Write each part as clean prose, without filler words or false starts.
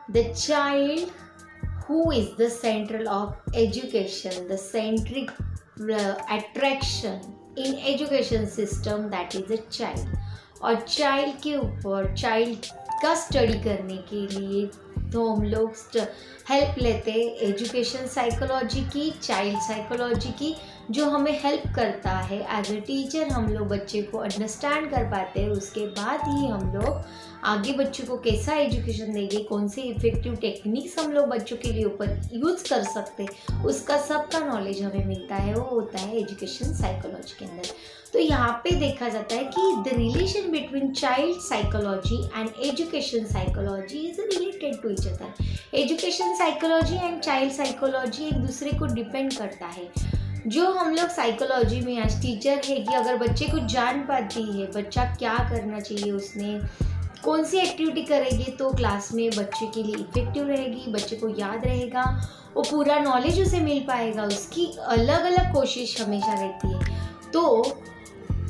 The child who is the central of education, the centric attraction in education system, that is a child. और child के ऊपर child का study करने के लिए तो हम लोग हेल्प लेते हैं एजुकेशन साइकोलॉजी की, चाइल्ड साइकोलॉजी की, जो हमें हेल्प करता है एज ए टीचर। हम लोग बच्चे को अंडरस्टैंड कर पाते हैं, उसके बाद ही हम लोग आगे बच्चों को कैसा एजुकेशन देंगे, कौन से इफेक्टिव टेक्निक्स हम लोग बच्चों के लिए ऊपर यूज़ कर सकते हैं, उसका सबका नॉलेज हमें मिलता है, वो होता है एजुकेशन साइकोलॉजी के अंदर। तो यहाँ पे देखा जाता है कि the relation between child psychology and education psychology is related to each other. Education psychology and child psychology एक दूसरे को डिपेंड करता है। जो हम लोग साइकोलॉजी में आज टीचर है कि अगर बच्चे को जान पाती है बच्चा क्या करना चाहिए, उसने कौन सी एक्टिविटी करेगी तो क्लास में बच्चे के लिए इफेक्टिव रहेगी, बच्चे को याद रहेगा, वो पूरा नॉलेज उसे मिल पाएगा, उसकी अलग अलग कोशिश हमेशा रहती है। तो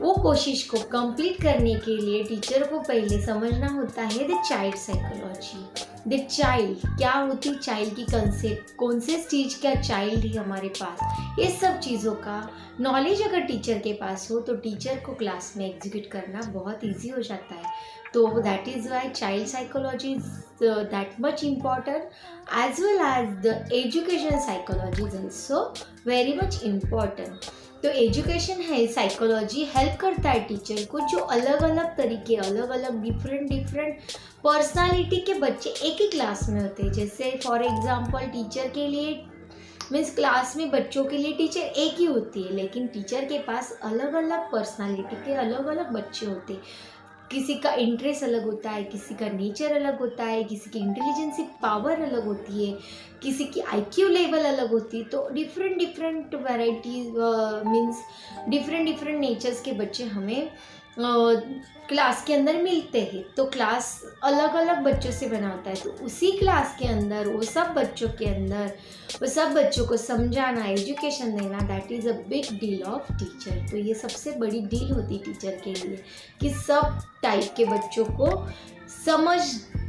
वो कोशिश को कंप्लीट करने के लिए टीचर को पहले समझना होता है the child psychology. The child क्या होती, चाइल्ड की कंसेप्ट, कौन से स्टेज का चाइल्ड है हमारे पास, ये सब चीज़ों का नॉलेज अगर टीचर के पास हो तो टीचर को क्लास में एग्जीक्यूट करना बहुत ईजी हो जाता है। तो that is why child psychology is that much important as well as the education psychology is also very much important. तो एजुकेशन है साइकोलॉजी हेल्प करता है टीचर को, जो अलग अलग तरीके, अलग अलग डिफरेंट पर्सनालिटी के बच्चे एक ही क्लास में होते हैं। जैसे फॉर एग्जांपल टीचर के लिए मीन्स क्लास में बच्चों के लिए टीचर एक ही होती है, लेकिन टीचर के पास अलग अलग पर्सनालिटी के अलग अलग बच्चे होते हैं। किसी का इंटरेस्ट अलग होता है, किसी का नेचर अलग होता है, किसी की इंटेलिजेंसी पावर अलग होती है, किसी की आईक्यू लेवल अलग होती है। तो different varieties means different natures के बच्चे हमें क्लास के अंदर मिलते हैं। तो क्लास अलग अलग बच्चों से बना होता है, तो उसी क्लास के अंदर वो सब बच्चों के अंदर वो सब बच्चों को समझाना, एजुकेशन देना, that is a big deal of teacher. तो ये सबसे बड़ी डील होती है टीचर के लिए कि सब टाइप के बच्चों को समझ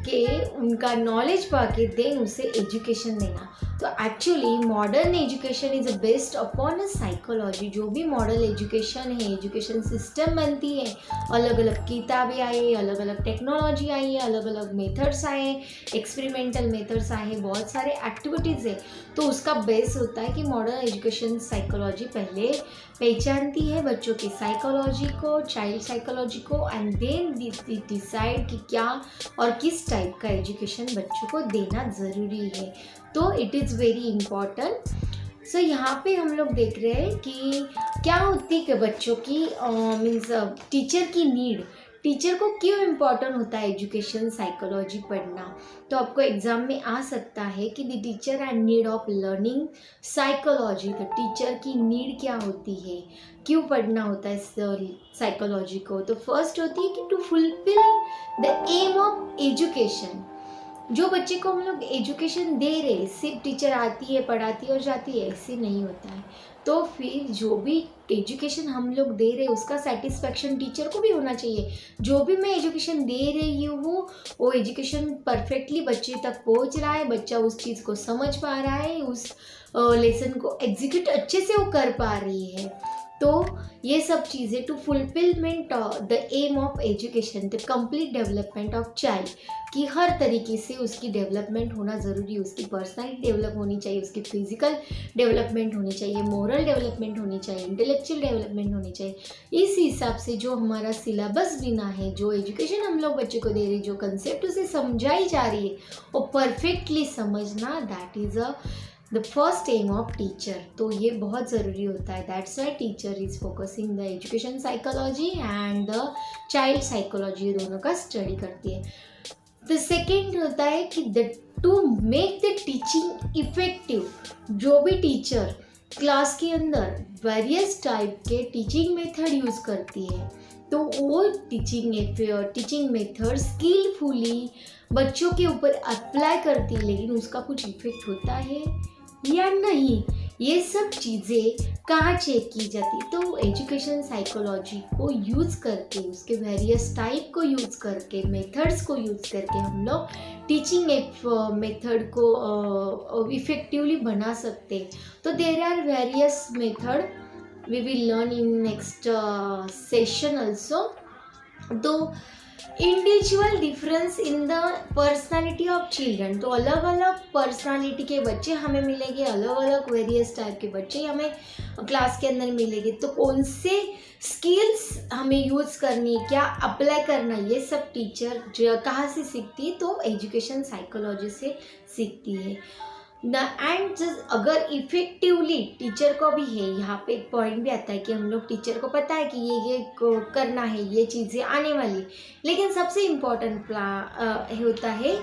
के उनका नॉलेज पाके देन उसे एजुकेशन देना। तो actually modern education is based upon a psychology. जो भी मॉडर्न एजुकेशन है, एजुकेशन सिस्टम बनती है, अलग अलग किताबें आई, अलग अलग टेक्नोलॉजी आई है, अलग अलग मेथड्स आए, एक्सपेरिमेंटल मेथड्स आए, बहुत सारे एक्टिविटीज़ है। तो उसका बेस होता है कि मॉडर्न एजुकेशन साइकोलॉजी पहले पहचानती है बच्चों की साइकोलॉजी को, चाइल्ड साइकोलॉजी को, एंड देन डिसाइड कि क्या और किस टाइप का एजुकेशन बच्चों को देना ज़रूरी है। तो इट इज़ वेरी इम्पॉर्टेंट। सो यहाँ पे हम लोग देख रहे हैं कि क्या होती है कि बच्चों की मीन्स टीचर की नीड, टीचर को क्यों इम्पॉर्टेंट होता है एजुकेशन साइकोलॉजी पढ़ना। तो आपको एग्जाम में आ सकता है कि the teacher and need of learning psychology. तो टीचर की नीड क्या होती है, क्यों पढ़ना होता है साइकोलॉजी को। तो फर्स्ट होती है कि to fulfil the aim of education. जो बच्चे को हम लोग एजुकेशन दे रहे, सिर्फ टीचर आती है पढ़ाती है और जाती है, ऐसे नहीं होता है। तो फिर जो भी एजुकेशन हम लोग दे रहे उसका सेटिस्फेक्शन टीचर को भी होना चाहिए। जो भी मैं एजुकेशन दे रही हूँ वो एजुकेशन परफेक्टली बच्चे तक पहुँच रहा है, बच्चा उस चीज़ को समझ पा रहा है, उस लेसन को एग्जीक्यूट अच्छे से वो कर पा रही है। तो ये सब चीज़ें to fulfilment the aim of education, the complete development of child, कि हर तरीके से उसकी डेवलपमेंट होना ज़रूरी है। उसकी पर्सनैलिटी डेवलप होनी चाहिए, उसकी फिजिकल डेवलपमेंट होनी चाहिए, मोरल डेवलपमेंट होनी चाहिए, इंटेलेक्चुअल डेवलपमेंट होनी चाहिए। इस हिसाब से जो हमारा सिलेबस बिना है, जो एजुकेशन हम लोग बच्चे को दे रहे, जो कंसेप्ट उसे समझाई जा रही है वो परफेक्टली समझना, that is a the first aim of teacher. तो ये बहुत ज़रूरी होता है। That's why teacher is focusing the education psychology and the child psychology, दोनों का स्टडी करती है। द सेकेंड होता है कि to make the teaching effective. जो भी टीचर क्लास के अंदर वेरियस टाइप के टीचिंग मेथड यूज़ करती है, तो वो टीचिंग मेथड स्किलफुली बच्चों के ऊपर अप्लाई करती है, लेकिन उसका कुछ इफेक्ट होता है या नहीं, ये सब चीज़ें कहाँ चेक की जाती है? तो एजुकेशन साइकोलॉजी को यूज़ करके, उसके वेरियस टाइप को यूज़ करके, मेथड्स को यूज़ करके हम लोग टीचिंग मेथड को इफ़ेक्टिवली बना सकते हैं। तो there are various method we will learn in next session also. तो individual difference in the personality of children, तो अलग अलग पर्सनालिटी के बच्चे हमें मिलेंगे, अलग अलग वेरियस टाइप के बच्चे हमें क्लास के अंदर मिलेंगे। तो कौन से स्किल्स हमें यूज़ करनी, क्या अप्लाई करना, ये सब टीचर कहाँ से सीखती है? तो एजुकेशन साइकोलॉजी से सीखती है। एंड अगर इफेक्टिवली टीचर को भी है, यहाँ पे एक पॉइंट भी आता है कि हम लोग टीचर को पता है कि ये करना है, ये चीज़ें आने वाली, लेकिन सबसे इम्पोर्टेंट होता है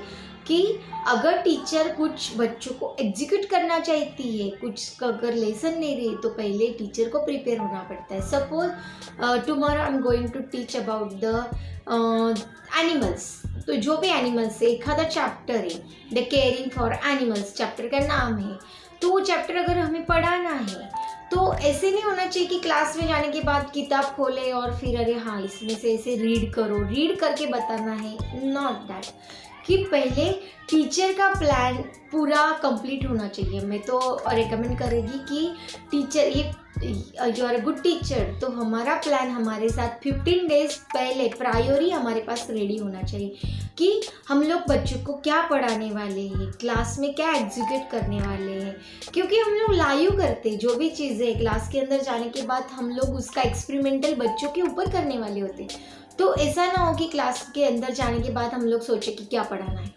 कि अगर टीचर कुछ बच्चों को एग्जीक्यूट करना चाहती है, कुछ अगर लेसन ले रही है, तो पहले टीचर को प्रिपेयर होना पड़ता है। Suppose tomorrow I am going to teach about the animals, तो जो भी एनिमल्स है, एखादा चैप्टर है, the caring for animals chapter का नाम है, तो वो चैप्टर अगर हमें पढ़ाना है तो ऐसे नहीं होना चाहिए कि क्लास में जाने के बाद किताब खोले और फिर अरे हाँ इसमें से ऐसे रीड करो, रीड करके बताना है, नॉट दैट। कि पहले टीचर का प्लान पूरा कंप्लीट होना चाहिए। मैं तो रेकमेंड करेगी कि टीचर, ये you are a good teacher, तो हमारा प्लान हमारे साथ 15 डेज पहले प्रायोरी हमारे पास रेडी होना चाहिए कि हम लोग बच्चों को क्या पढ़ाने वाले हैं, क्लास में क्या एग्जीक्यूट करने वाले हैं, क्योंकि हम लोग लाइव करते जो भी चीज़ें क्लास के अंदर जाने के बाद हम लोग उसका एक्सपेरिमेंटल बच्चों के ऊपर करने वाले होते हैं। तो ऐसा ना हो कि क्लास के अंदर जाने के बाद हम लोग सोचे कि क्या पढ़ाना है।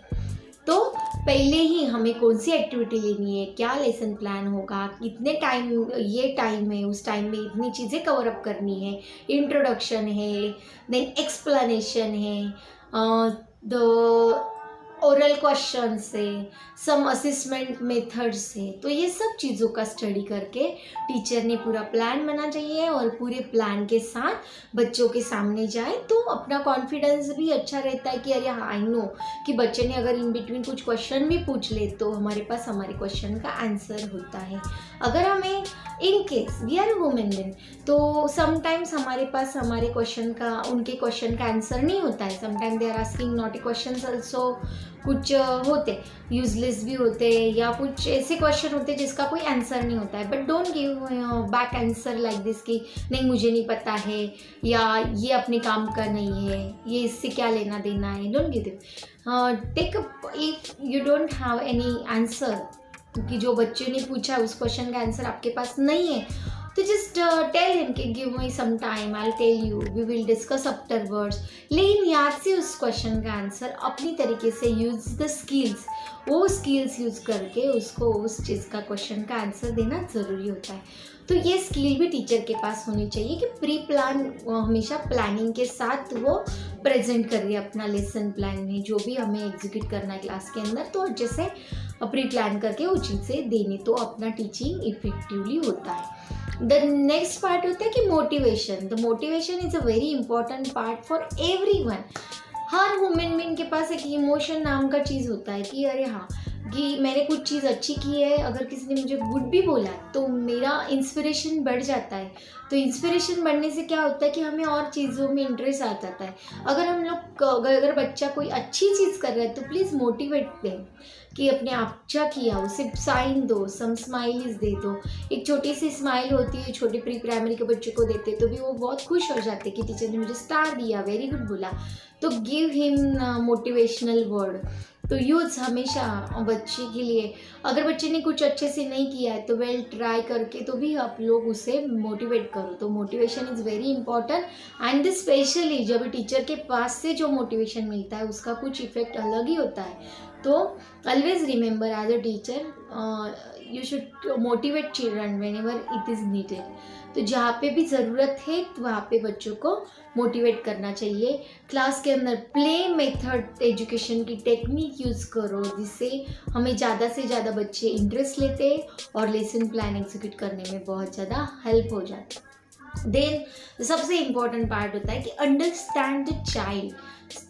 तो पहले ही हमें कौन सी एक्टिविटी लेनी है, क्या लेसन प्लान होगा, कितने टाइम, ये टाइम है, उस टाइम में इतनी चीज़ें कवर अप करनी है, इंट्रोडक्शन है, देन एक्सप्लेनेशन है, द ओरल क्वेश्चन से, सम असेसमेंट मेथड से। तो ये सब चीज़ों का स्टडी करके टीचर ने पूरा प्लान बनाना चाहिए और पूरे प्लान के साथ बच्चों के सामने जाए, तो अपना कॉन्फिडेंस भी अच्छा रहता है कि अरे हाँ आई नो कि बच्चे ने अगर इन बिटवीन कुछ क्वेश्चन भी पूछ ले तो हमारे पास हमारे क्वेश्चन का आंसर होता है। अगर हमें in case we are women then, तो समटाइम्स हमारे पास हमारे क्वेश्चन का, उनके क्वेश्चन का आंसर नहीं होता है। Sometime they are asking naughty question also, कुछ होते यूजलेस भी होते या कुछ ऐसे क्वेश्चन होते जिसका कोई आंसर नहीं होता है। But don't give back answer like this कि नहीं मुझे नहीं पता है या ये अपने काम का नहीं है, ये इससे क्या लेना देना है। Don't give take if you don't have any answer, क्योंकि जो बच्चे ने पूछा उस क्वेश्चन का आंसर आपके पास नहीं है, तो जस्ट टेल हिम कि give me some time, I tell you, we will discuss afterwards. लेकिन याद से उस क्वेश्चन का आंसर अपनी तरीके से यूज द स्किल्स, वो स्किल्स यूज करके उसको उस चीज़ का क्वेश्चन का आंसर देना ज़रूरी होता है। तो ये स्किल भी टीचर के पास होनी चाहिए कि प्री प्लान, हमेशा प्लानिंग के साथ वो प्रेजेंट कर रही है अपना लेसन प्लान में, जो भी हमें एग्जीक्यूट करना है क्लास के अंदर, तो जैसे प्री प्लान करके वो चीज़ें देने, तो अपना टीचिंग इफेक्टिवली होता है। द नेक्स्ट पार्ट होता है कि motivation. The motivation is a very important part for everyone. Her women being के पास एक इमोशन नाम का चीज़ होता है कि अरे हाँ कि मैंने कुछ चीज़ अच्छी की है, अगर किसी ने मुझे गुड भी बोला तो मेरा इंस्पिरेशन बढ़ जाता है। तो इंस्पिरेशन बढ़ने से क्या होता है कि हमें और चीज़ों में इंटरेस्ट आ जाता है। अगर हम लोग, अगर बच्चा कोई अच्छी चीज़ कर रहा है तो प्लीज़ मोटिवेट दें कि अपने आप अच्छा किया, उसे साइन दो, सम स्माइलीज दे दो। एक छोटी सी स्माइल होती है, छोटे प्री प्राइमरी के बच्चों को देते तो भी वो बहुत खुश हो जाते कि टीचर ने मुझे स्टार दिया, वेरी गुड बोला। तो गिव हिम मोटिवेशनल वर्ड, तो यूज़ हमेशा बच्चे के लिए। अगर बच्चे ने कुछ अच्छे से नहीं किया है तो वेल ट्राई करके तो भी आप लोग उसे मोटिवेट करो। तो motivation is very important and specially जब टीचर के पास से जो मोटिवेशन मिलता है उसका कुछ इफेक्ट अलग ही होता है। तो always remember as a teacher you should motivate children when ever it is needed. तो जहाँ पे भी ज़रूरत है तो वहाँ पे बच्चों को मोटिवेट करना चाहिए। क्लास के अंदर प्ले मेथड एजुकेशन की टेक्निक यूज़ करो, जिससे हमें ज़्यादा से ज़्यादा बच्चे इंटरेस्ट लेते और लेसन प्लान एग्जीक्यूट करने में बहुत ज़्यादा हेल्प हो जाती। देन सबसे इम्पॉर्टेंट पार्ट होता है कि understand the child,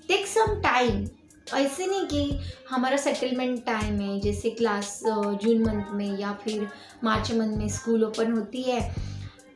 take some time ऐसे नहीं कि हमारा सेटलमेंट टाइम है, जैसे क्लास जून मंथ में या फिर मार्च मंथ में स्कूल ओपन होती है,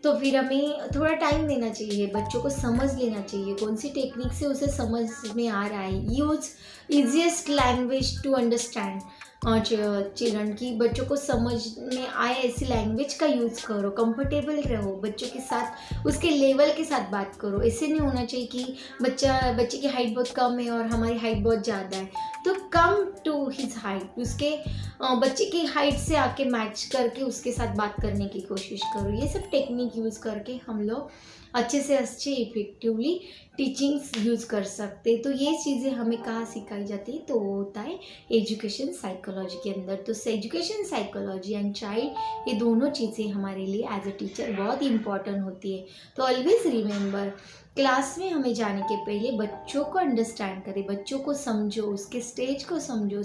तो फिर हमें थोड़ा टाइम देना चाहिए, बच्चों को समझ लेना चाहिए कौन सी टेक्निक से उसे समझ में आ रहा है। Use easiest language to understand children की, बच्चों को समझ में आए ऐसी लैंग्वेज का यूज़ करो, कंफर्टेबल रहो बच्चों के साथ, उसके लेवल के साथ बात करो। ऐसे नहीं होना चाहिए कि बच्चे की हाइट बहुत कम है और हमारी हाइट बहुत ज़्यादा है, तो कम टू हिज हाइट, उसके बच्चे की हाइट से आके मैच करके उसके साथ बात करने की कोशिश करो। ये सब टेक्निक यूज़ करके हम लोग अच्छे से अच्छे इफेक्टिवली टीचिंग्स यूज़ कर सकते। तो ये चीज़ें हमें कहाँ सिखाई जाती है, तो वो होता है एजुकेशन साइकोलॉजी के अंदर। तो एजुकेशन साइकोलॉजी एंड चाइल्ड, ये दोनों चीज़ें हमारे लिए एज अ टीचर बहुत इंपॉर्टेंट होती है। तो ऑलवेज रिमेंबर, क्लास में हमें जाने के पहले बच्चों को अंडरस्टैंड करें, बच्चों को समझो, उसके स्टेज को समझो,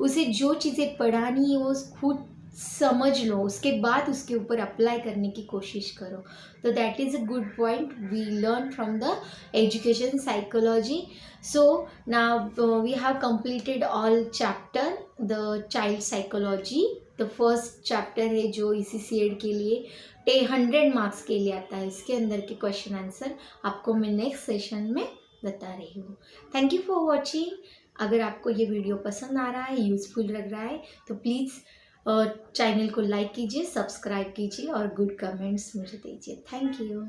उसे जो चीज़ें पढ़ानी है वो खुद समझ लो, उसके बाद उसके ऊपर अप्लाई करने की कोशिश करो। तो that is a good point we learn from the education psychology. So now we have completed all chapter the child psychology. The first chapter है जो ECCED के लिए 100 मार्क्स के लिए आता है, इसके अंदर के क्वेश्चन आंसर आपको मैं नेक्स्ट सेशन में बता रही हूँ। Thank you for watching. अगर आपको ये वीडियो पसंद आ रहा है, यूज़फुल लग रहा है, तो प्लीज़ चैनल को लाइक कीजिए, सब्सक्राइब कीजिए और गुड कमेंट्स मुझे दीजिए। Thank you.